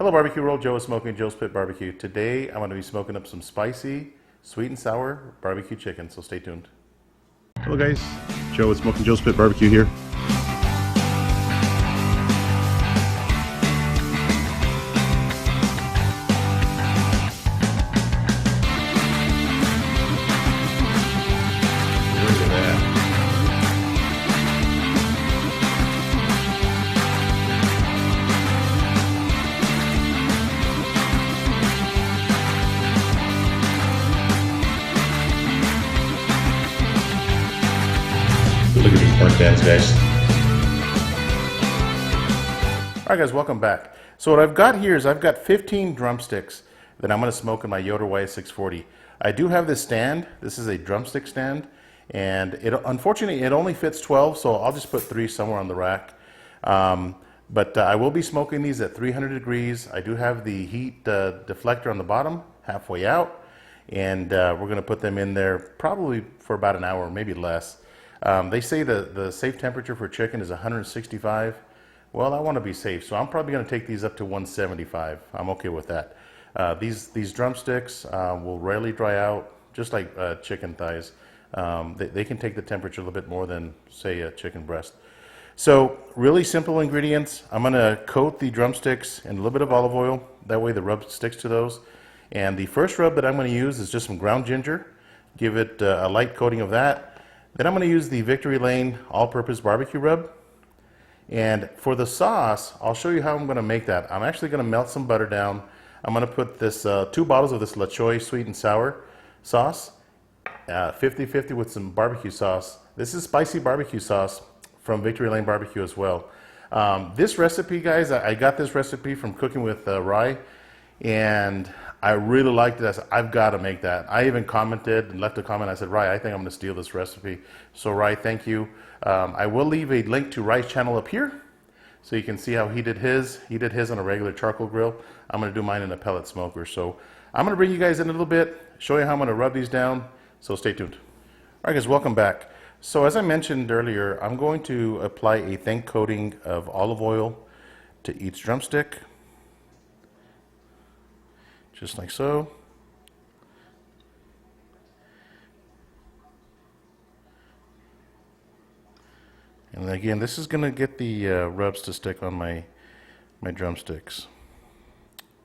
Hello barbecue world, Joe is Smokin Joe's Pit Barbecue. Today I'm going to be smoking up some spicy, sweet and sour barbecue chicken, so stay tuned. Hello guys, Joe is Smokin Joe's Pit Barbecue here. Look at that. Look at these pork ends, guys. Alright guys, welcome back. So what I've got here is I've got 15 drumsticks that I'm going to smoke in my Yoder YS640. I do have this stand. This is a drumstick stand, and unfortunately it only fits 12, so I'll just put 3 somewhere on the rack. But I will be smoking these at 300 degrees. I do have the heat deflector on the bottom, halfway out, and we're going to put them in there probably for about an hour, maybe less. They say the safe temperature for chicken is 165. Well, I want to be safe, so I'm probably going to take these up to 175. I'm okay with that. These drumsticks will rarely dry out, just like chicken thighs. They can take the temperature a little bit more than, say, a chicken breast. So, really simple ingredients. I'm going to coat the drumsticks in a little bit of olive oil. That way the rub sticks to those. And the first rub that I'm going to use is just some ground ginger. Give it a light coating of that. Then I'm going to use the Victory Lane all-purpose barbecue rub. And for the sauce, I'll show you how I'm going to make that. I'm actually going to melt some butter down. I'm going to put this 2 bottles of this La Choy sweet and sour sauce, 50-50 with some barbecue sauce. This is spicy barbecue sauce from Victory Lane Barbecue as well. This recipe, guys, I got this recipe from Cooking with Rye, and I really liked it. I said, I've got to make that. I even commented and left a comment. I said, Rye, I think I'm going to steal this recipe. So Rye, thank you. I will leave a link to Rye's channel up here, so you can see how he did his. He did his on a regular charcoal grill. I'm going to do mine in a pellet smoker. So I'm going to bring you guys in a little bit, show you how I'm going to rub these down. So stay tuned. All right, guys, welcome back. So as I mentioned earlier, I'm going to apply a thin coating of olive oil to each drumstick. Just like so. And again, this is going to get the rubs to stick on my drumsticks.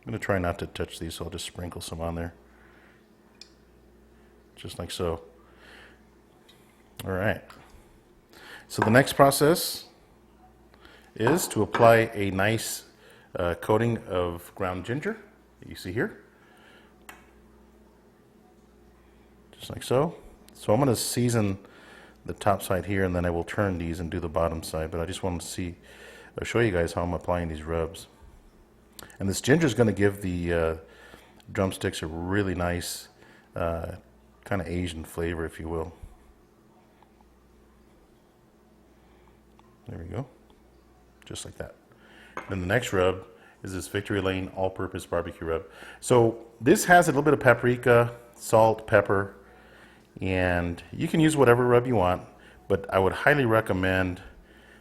I'm going to try not to touch these, so I'll just sprinkle some on there. Just like so. All right. So the next process is to apply a nice coating of ground ginger that you see here. Just like so. So I'm going to season the top side here, and then I will turn these and do the bottom side. But I just want to show you guys how I'm applying these rubs. And this ginger is going to give the drumsticks a really nice kind of Asian flavor, if you will. There we go. Just like that. Then the next rub is this Victory Lane all-purpose barbecue rub. So this has a little bit of paprika, salt, pepper, and you can use whatever rub you want, but I would highly recommend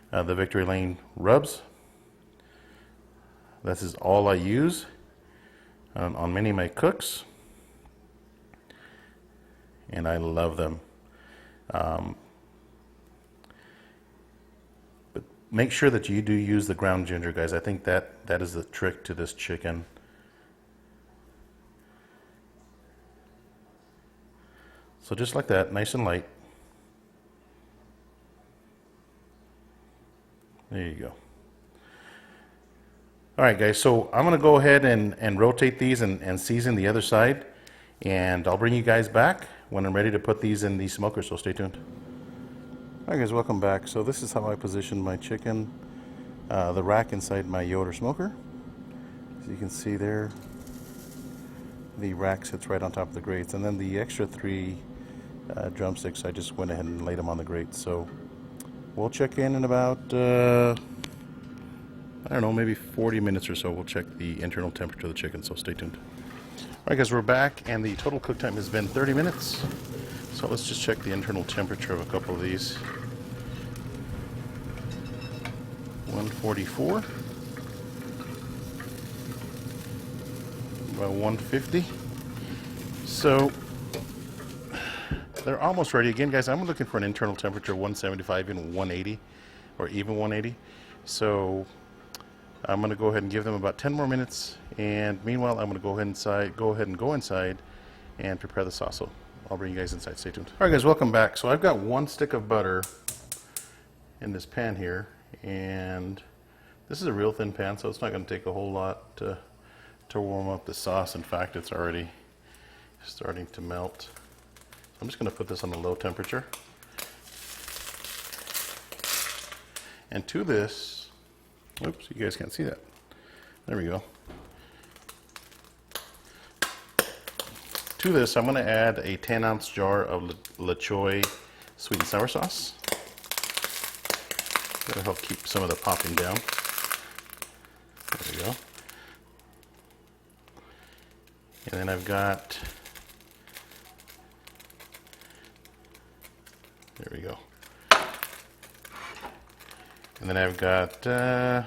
the Victory Lane rubs. This is all I use on many of my cooks, and I love them. But make sure that you do use the ground ginger, guys. I think that is the trick to this chicken. So just like that, nice and light. There you go. All right, guys, so I'm going to go ahead and rotate these and season the other side. And I'll bring you guys back when I'm ready to put these in the smoker, so stay tuned. All right, guys, welcome back. So this is how I position my chicken, the rack inside my Yoder smoker. As you can see there, the rack sits right on top of the grates. And then the extra 3 drumsticks, I just went ahead and laid them on the grate. So we'll check in about, I don't know, maybe 40 minutes or so. We'll check the internal temperature of the chicken, so stay tuned. All right, guys, we're back, and the total cook time has been 30 minutes. So let's just check the internal temperature of a couple of these. 144. about 150. So they're almost ready. Again, guys, I'm looking for an internal temperature of 175 and 180, or even 180. So I'm going to go ahead and give them about 10 more minutes, and meanwhile I'm going to go ahead and go inside and prepare the sauce. So I'll bring you guys inside. Stay tuned. All right, guys, welcome back. So I've got 1 stick of butter in this pan here, and this is a real thin pan, so it's not going to take a whole lot to warm up the sauce. In fact, it's already starting to melt. I'm just going to put this on a low temperature. And to this, oops, you guys can't see that. There we go. To this, I'm going to add a 10-ounce jar of La Choy sweet and sour sauce. That'll help keep some of the popping down. There we go. And then I've got, there we go. And then I've got about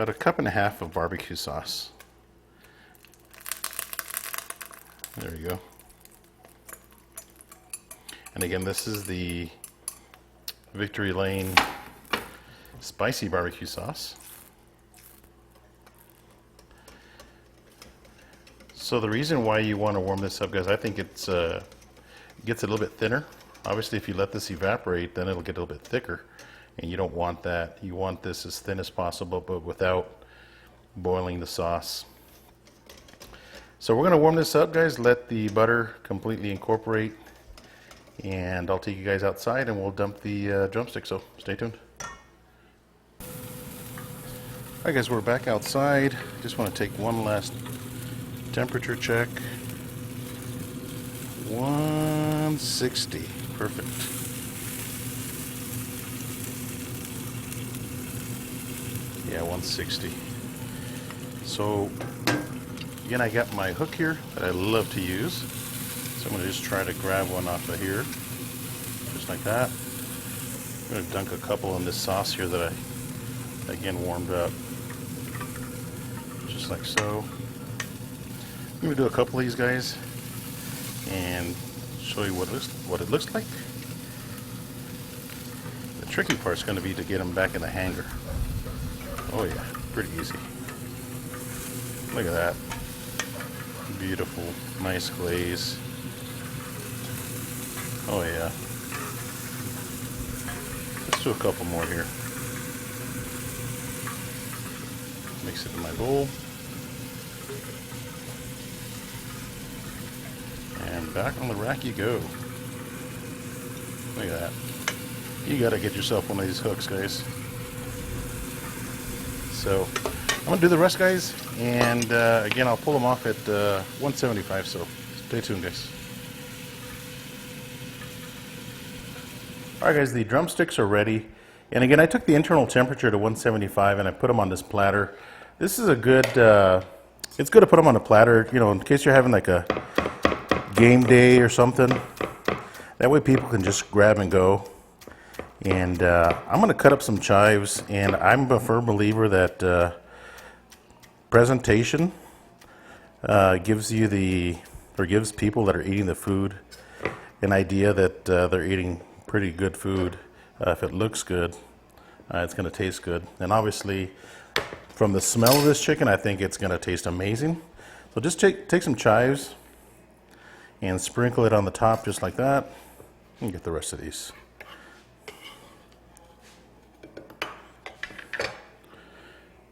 1.5 cups of barbecue sauce. There we go. And again, this is the Victory Lane spicy barbecue sauce. So the reason why you want to warm this up, guys, I think it's gets a little bit thinner. Obviously, if you let this evaporate, then it'll get a little bit thicker, and you don't want that. You want this as thin as possible, but without boiling the sauce. So we're going to warm this up, guys. Let the butter completely incorporate, and I'll take you guys outside and we'll dump the drumstick. So stay tuned. All right, guys, we're back outside. Just want to take one last temperature check. 160. Perfect. Yeah, 160. So again, I got my hook here that I love to use. So I'm going to just try to grab one off of here. Just like that. I'm going to dunk a couple in this sauce here that I, again, warmed up. Just like so. I'm going to do a couple of these guys and show you what it looks like. The tricky part is going to be to get them back in the hanger. Oh yeah, pretty easy. Look at that. Beautiful, nice glaze. Oh yeah. Let's do a couple more here. Mix it in my bowl. And back on the rack you go. Look at that. You gotta get yourself one of these hooks, guys. So I'm gonna do the rest, guys, and again, I'll pull them off at 175, so stay tuned, guys. Alright, guys, the drumsticks are ready, and again, I took the internal temperature to 175 and I put them on this platter. This is a good, it's good to put them on a platter, you know, in case you're having like a game day or something. That way people can just grab and go. And I'm going to cut up some chives, and I'm a firm believer that presentation gives people that are eating the food an idea that they're eating pretty good food. If it looks good, it's going to taste good. And obviously, from the smell of this chicken, I think it's going to taste amazing. So just take some chives and sprinkle it on the top just like that, and get the rest of these.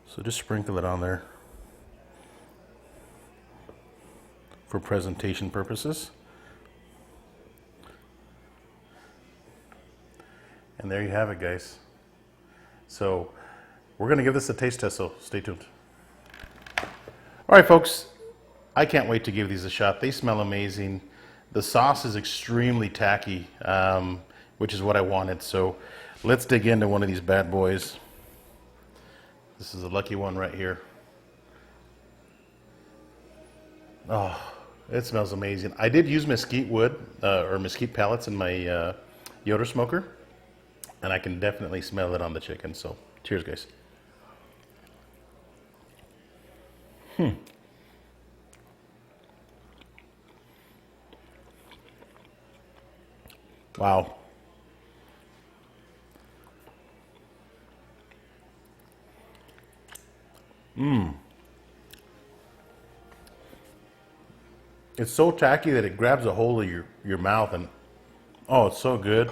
So just sprinkle it on there for presentation purposes. And there you have it, guys. So we're going to give this a taste test, so stay tuned. All right, folks, I can't wait to give these a shot. They smell amazing. The sauce is extremely tacky, which is what I wanted. So let's dig into one of these bad boys. This is a lucky one right here. Oh, it smells amazing. I did use mesquite wood or mesquite pellets in my Yoder smoker, and I can definitely smell it on the chicken. So cheers, guys. Wow. It's so tacky that it grabs a hold of your mouth, and oh, it's so good.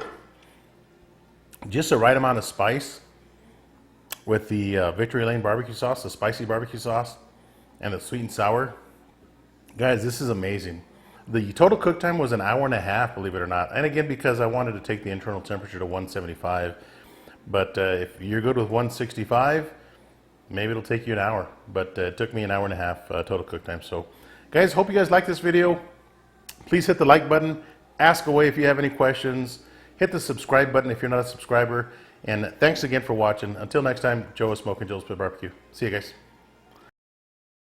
Just the right amount of spice with the Victory Lane barbecue sauce, the spicy barbecue sauce, and the sweet and sour. Guys, this is amazing. The total cook time was an hour and a half, believe it or not. And again, because I wanted to take the internal temperature to 175. But if you're good with 165, maybe it'll take you an hour. But it took me an hour and a half total cook time. So, guys, hope you guys like this video. Please hit the like button. Ask away if you have any questions. Hit the subscribe button if you're not a subscriber. And thanks again for watching. Until next time, Joe is Smokin Joe's BBQ. See you guys.